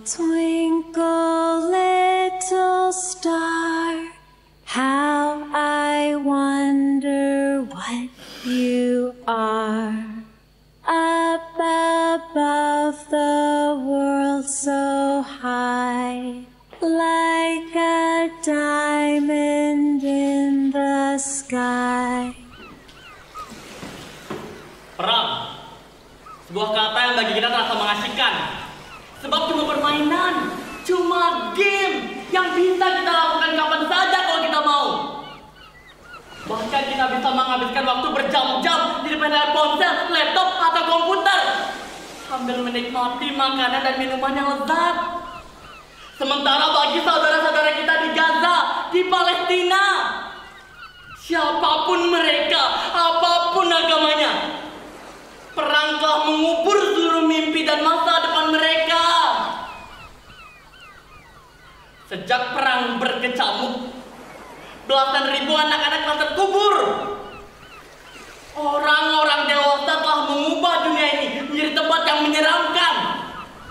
Twinkle, little star, how I wonder what you are. Up above the world so high, like a diamond in the sky. Perang, sebuah kata yang bagi kita terasa mengasihkan. Sebab cuma permainan, cuma game yang bisa kita lakukan kapan saja kalau kita mau. Bahkan kita bisa menghabiskan waktu berjam-jam di depan layar ponsel, laptop, atau komputer sambil menikmati makanan dan minuman yang lezat. Sementara bagi saudara-saudara kita di Gaza, di Palestina, siapapun mereka, apapun agamanya, perang telah mengubur seluruh mimpi dan masa depan mereka. Sejak perang berkecamuk, belasan ribu anak-anak telah terkubur. Orang-orang dewasa telah mengubah dunia ini menjadi tempat yang menyeramkan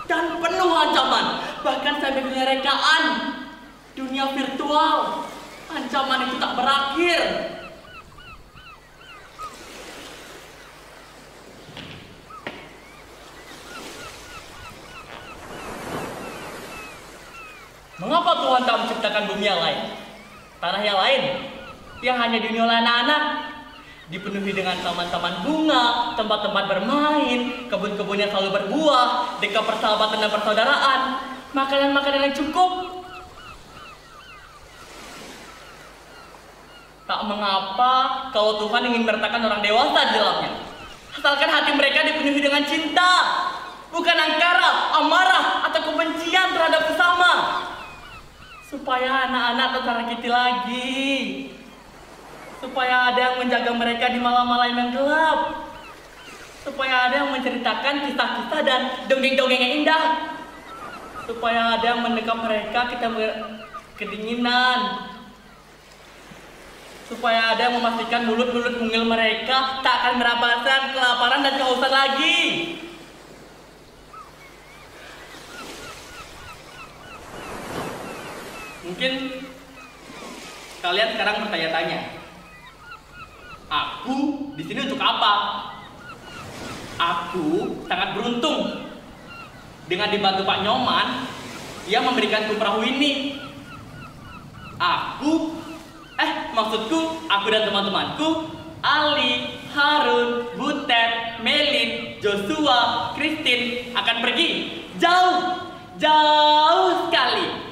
dan penuh ancaman. Bahkan sampai dunia rekaan, dunia virtual, ancaman itu tak berakhir. Mengapa Tuhan tak menciptakan bumi yang lain? Tanah yang lain, yang hanya diuni oleh anak-anak, dipenuhi dengan taman-taman bunga, tempat-tempat bermain, kebun-kebun yang selalu berbuah, dekat persahabatan dan persaudaraan, makanan-makanan yang cukup. Tak mengapa kalau Tuhan ingin menyertakan orang dewasa di dalamnya, asalkan hati mereka dipenuhi dengan cinta, bukan angkara, amarah, atau kebencian terhadap sesama. Supaya anak-anak tak tersakiti lagi. Supaya ada yang menjaga mereka di malam-malam yang gelap. Supaya ada yang menceritakan kisah-kisah dan dongeng-dongeng yang indah. Supaya ada yang mendekap mereka kita kedinginan. Supaya ada yang memastikan mulut-mulut mungil mereka tak akan merasakan kelaparan dan kehausan lagi. Mungkin kalian sekarang bertanya-tanya, aku di sini untuk apa? Aku sangat beruntung dengan dibantu Pak Nyoman yang memberikanku perahu ini. Maksudku, aku dan teman-temanku, Ali, Harun, Butet, Melin, Joshua, Christine akan pergi jauh sekali.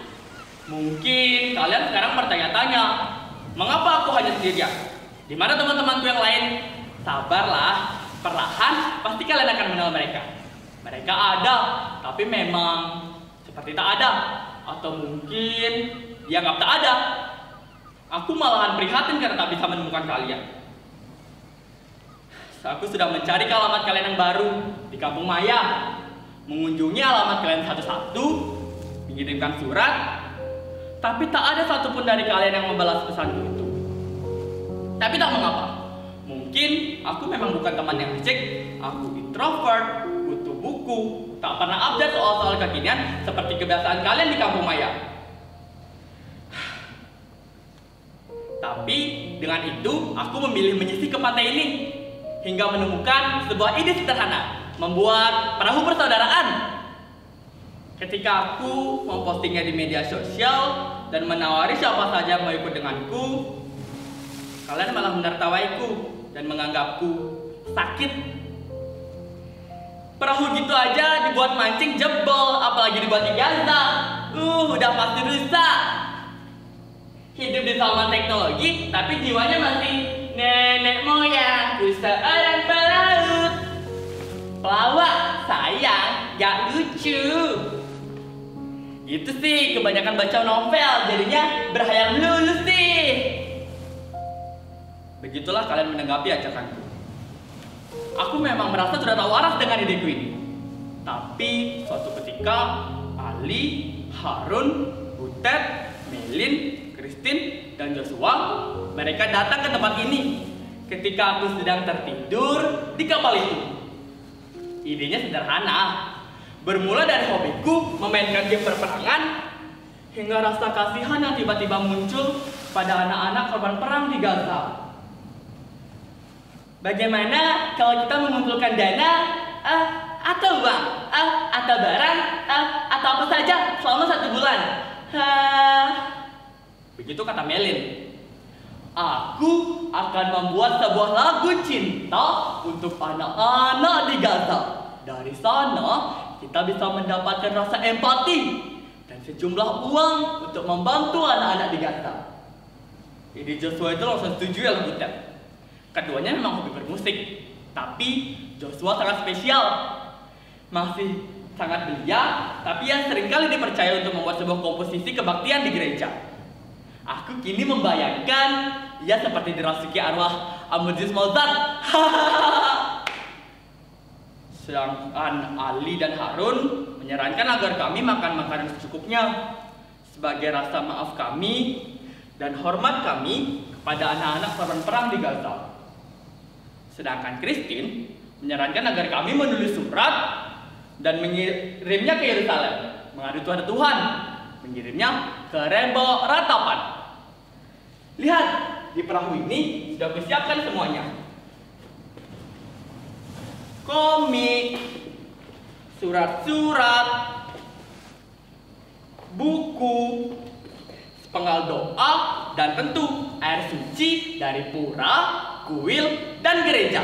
Mungkin kalian sekarang bertanya-tanya, mengapa aku hanya sendirian? Di mana teman-temanku yang lain? Sabarlah, perlahan pasti kalian akan mengenal mereka. Mereka ada, tapi memang seperti tak ada. Atau mungkin dianggap tak ada. Aku malahan prihatin karena tak bisa menemukan kalian. Aku sudah mencari alamat kalian yang baru di Kampung Maya, mengunjungi alamat kalian satu-satu, mengirimkan surat, tapi tak ada satupun dari kalian yang membalas pesanku itu. Tapi tak mengapa. Mungkin aku memang bukan teman yang licik. Aku introvert, butuh buku, tak pernah update soal-soal kekinian seperti kebiasaan kalian di Kampung Maya. Tapi dengan itu, aku memilih menyisir ke pantai ini hingga menemukan sebuah ide sederhana, membuat perahu persaudaraan. Ketika aku mempostingnya di media sosial dan menawari siapa saja mau ikut denganku, kalian malah menertawaiku dan menganggapku sakit. Perahu gitu aja dibuat mancing jebol, apalagi dibuat di Gaza. Udah pasti rusak. Hidup di zaman teknologi, tapi jiwanya masih nenek moyangku seorang pelaut. Pelawak, sayang, gak lucu. Itu sih, kebanyakan baca novel, jadinya berhayal melulu sih. Begitulah kalian menanggapi ajakanku. Aku memang merasa sudah tak waras dengan ideku ini. Tapi suatu ketika, Ali, Harun, Butet, Melin, Christine, dan Joshua, mereka datang ke tempat ini ketika aku sedang tertidur di kapal itu. Idenya sederhana, Bermula dari hobiku memainkan game perperangan, hingga rasa kasihan yang tiba-tiba muncul pada anak-anak korban perang di Gaza. Bagaimana kalau kita mengumpulkan dana, atau uang, atau barang, atau apa saja selama 1 bulan? Begitu kata Melin. Aku akan membuat sebuah lagu cinta untuk anak-anak di Gaza. Dari sana, kita bisa mendapatkan rasa empati dan sejumlah uang untuk membantu anak-anak di Gaza. Jadi Joshua itu langsung setuju ya butet. Keduanya memang hobi bermusik, tapi Joshua sangat spesial. Masih sangat belia, tapi yang seringkali dipercaya untuk membuat sebuah komposisi kebaktian di gereja. Aku kini membayangkan ia seperti dirasuki arwah Amadeus Mozart. Sedangkan Ali dan Harun menyarankan agar kami makan makanan secukupnya sebagai rasa maaf kami dan hormat kami kepada anak-anak korban perang di Gaza. Sedangkan Christine menyarankan agar kami menulis surat dan mengirimnya ke Yerusalem, mengadu kepada Tuhan, mengirimnya ke Rebo Ratapan. Lihat, di perahu ini sudah kusiapkan semuanya. Komik, surat-surat, buku, sepenggal doa, dan tentu air suci dari pura, kuil, dan gereja.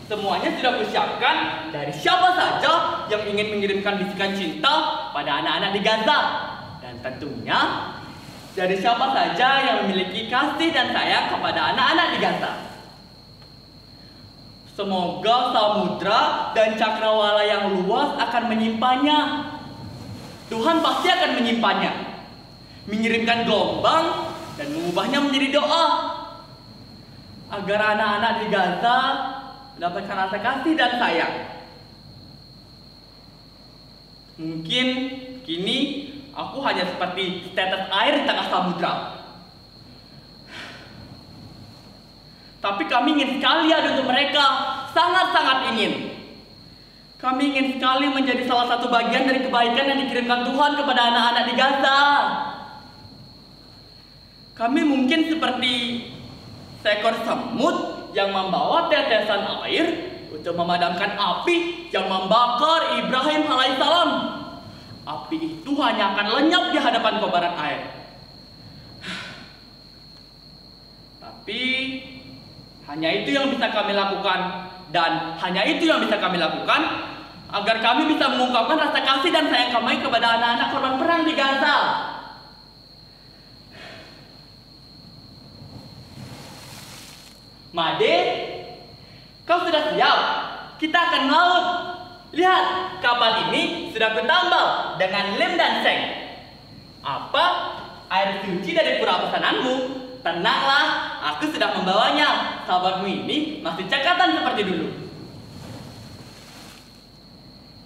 Semuanya sudah kusiapkan dari siapa saja yang ingin mengirimkan bisikan cinta pada anak-anak di Gaza. Dan tentunya dari siapa saja yang memiliki kasih dan sayang kepada anak-anak di Gaza. Semoga samudra dan cakrawala yang luas akan menyimpannya. Tuhan pasti akan menyimpannya, mengirimkan gelombang dan mengubahnya menjadi doa agar anak-anak di Gaza mendapatkan rasa kasih dan sayang. Mungkin kini aku hanya seperti tetes air di tengah samudra. Tapi kami ingin sekali ada untuk mereka, sangat-sangat ingin. Kami ingin sekali menjadi salah satu bagian dari kebaikan yang dikirimkan Tuhan kepada anak-anak di Gaza. Kami mungkin seperti seekor semut yang membawa tetesan air untuk memadamkan api yang membakar Ibrahim alaihissalam. Api itu hanya akan lenyap di hadapan kobaran air. Tapi hanya itu yang bisa kami lakukan, dan hanya itu yang bisa kami lakukan agar kami bisa mengungkapkan rasa kasih dan sayang kami kepada anak-anak korban perang di Gaza. Made, kau sudah siap? Kita akan melaut. Lihat, kapal ini sudah kutambal dengan lem dan seng. Apa? Air suci dari pura pesananmu? Tenanglah, aku sudah membawanya. Sahabatmu ini masih cekatan seperti dulu.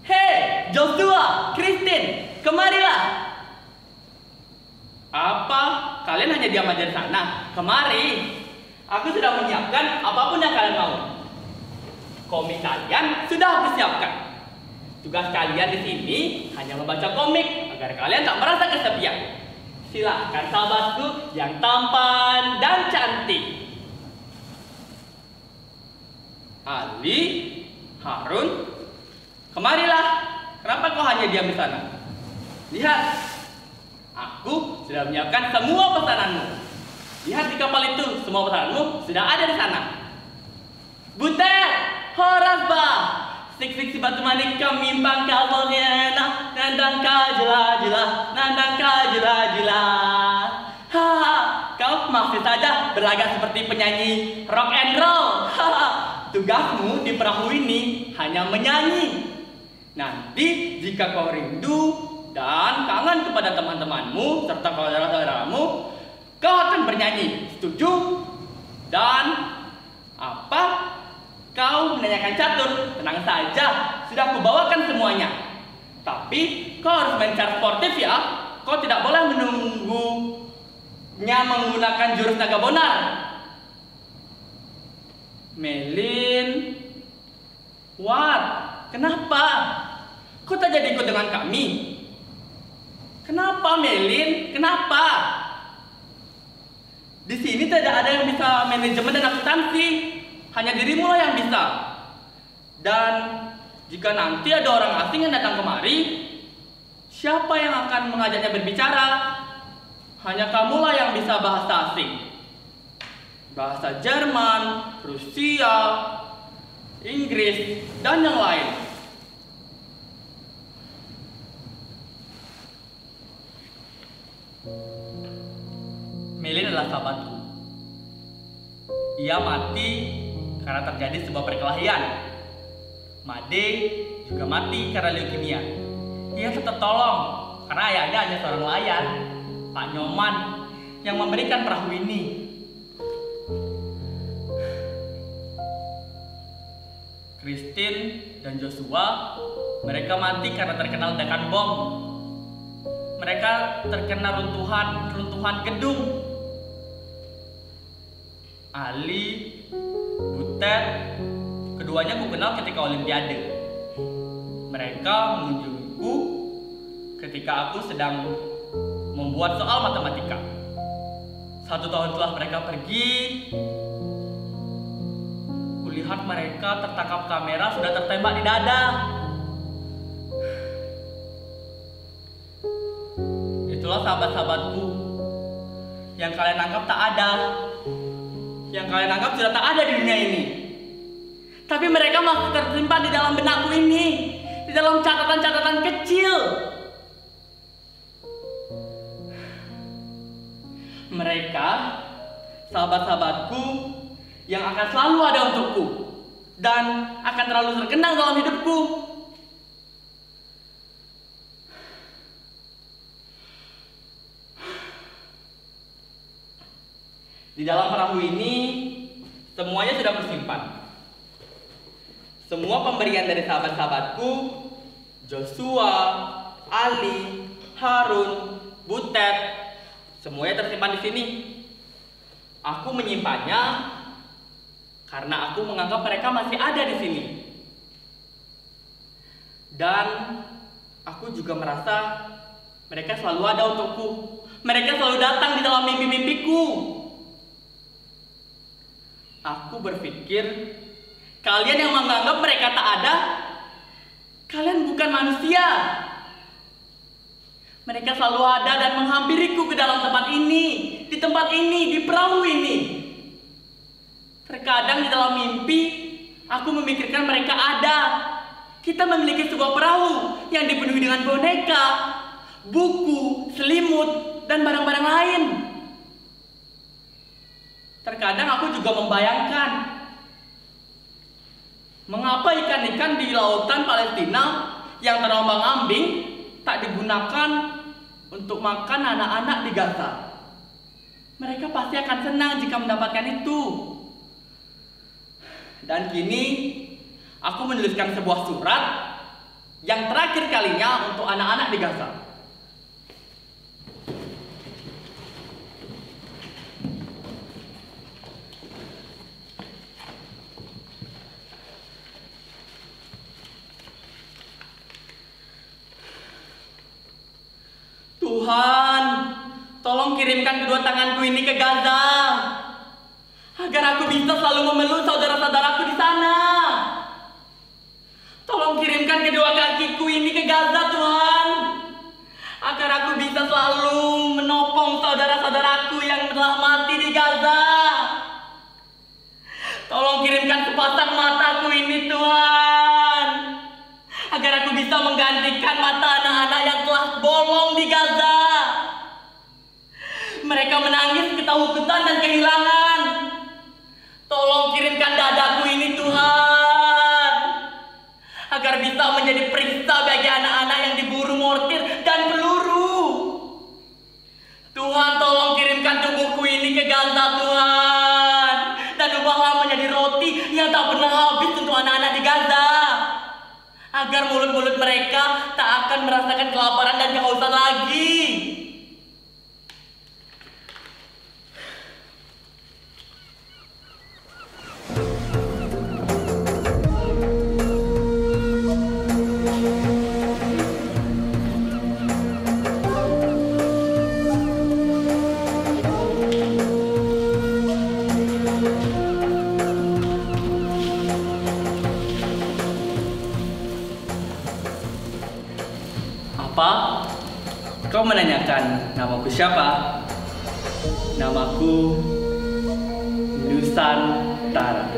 Hei, Joshua, Christine, kemarilah. Apa? Kalian hanya diam aja di sana? Kemari. Aku sudah menyiapkan apapun yang kalian mau. Komik kalian sudah aku siapkan. Tugas kalian di sini hanya membaca komik agar kalian tak merasa kesepian. Silakan sahabatku yang tampan dan cantik. Ali, Harun, kemarilah. Kenapa kau hanya diam di sana? Lihat, aku sudah menyiapkan semua pesananmu. Lihat di kapal itu, semua pesananmu sudah ada di sana. Butet, horasba, sik-sik si batu manik kamimpang kalbolnya, nandang kajela-jela, nandang kajela-jela. Haha, kau masih saja berlagak seperti penyanyi rock and roll. Haha, tugasmu di perahu ini hanya menyanyi. Nanti jika kau rindu dan kangen kepada teman-temanmu serta saudara-saudaramu, kau akan bernyanyi, setuju? Dan apa? Kau menanyakan catur, tenang saja, sudah kubawakan semuanya. Tapi kau harus main cara sportif ya. Kau tidak boleh menunggunya menggunakan jurus naga bonar. Melin, what? Kenapa? kau tak jadi ikut dengan kami? Kenapa, Melin? Kenapa? Di sini tidak ada yang bisa manajemen dan akuntansi. Hanya dirimu lah yang bisa. Dan jika nanti ada orang asing yang datang kemari, siapa yang akan mengajaknya berbicara? Hanya kamulah yang bisa bahasa asing. Bahasa Jerman, Rusia, Inggris, dan yang lain. Melin adalah sahabatku. Ia mati karena terjadi sebuah perkelahian. Made juga mati karena leukemia. Ia tetap tolong karena ayahnya hanya seorang nelayan, Pak Nyoman, yang memberikan perahu ini. Christine dan Joshua, mereka mati karena terkena ledakan bom. Mereka terkena runtuhan gedung. Ali, Butet, keduanya ku kenal ketika Olimpiade. Mereka mengunjungiku ketika aku sedang membuat soal matematika. 1 tahun setelah mereka pergi, kulihat mereka tertangkap kamera sudah tertembak di dada. Itulah sahabat-sahabatku. Yang kalian anggap tak ada, yang kalian anggap sudah tak ada di dunia ini. Tapi mereka masih tersimpan di dalam benakku ini, di dalam catatan-catatan kecil. Mereka sahabat-sahabatku yang akan selalu ada untukku dan akan terlalu terkenang dalam hidupku. Di dalam perahu ini semuanya sudah kusimpan. Semua pemberian dari sahabat-sahabatku, Joshua, Ali, Harun, Butet, semuanya tersimpan di sini. Aku menyimpannya karena aku menganggap mereka masih ada di sini. Dan aku juga merasa mereka selalu ada untukku. Mereka selalu datang di dalam mimpi-mimpiku. Aku berpikir, kalian yang menganggap mereka tak ada, kalian bukan manusia. Mereka selalu ada dan menghampiriku ke dalam tempat ini, di tempat ini, di perahu ini. Terkadang di dalam mimpi, aku memikirkan mereka ada. Kita memiliki sebuah perahu yang dipenuhi dengan boneka, buku, selimut, dan barang-barang lain. Terkadang aku juga membayangkan, mengapa ikan-ikan di lautan Palestina yang terombang-ambing tak digunakan untuk makan anak-anak di Gaza. Mereka pasti akan senang jika mendapatkan itu. Dan kini aku menuliskan sebuah surat yang terakhir kalinya untuk anak-anak di Gaza. Tuhan, tolong kirimkan kedua tanganku ini ke Gaza, agar aku bisa selalu memeluk saudara-saudaraku di sana. Tolong kirimkan kedua kakiku ini ke Gaza, Tuhan, agar aku bisa selalu menopang saudara-saudaraku yang telah mati di Gaza. Tolong kirimkan sepasang mataku ini, Tuhan, agar aku bisa menggantikan mata anak-anak yang telah bolong di Gaza. Mereka menangis ketakutan dan kehilangan. Tolong kirimkan dadaku ini, Tuhan, agar bisa menjadi perisai bagi anak-anak yang diburu mortir dan peluru. Tuhan, tolong kirimkan tubuhku ini ke Gaza, Tuhan, dan ubahlah menjadi roti yang tak pernah habis untuk anak-anak di Gaza, agar mulut-mulut mereka tak akan merasakan kelaparan dan kehausan lagi. siapa? Namaku Nusantara.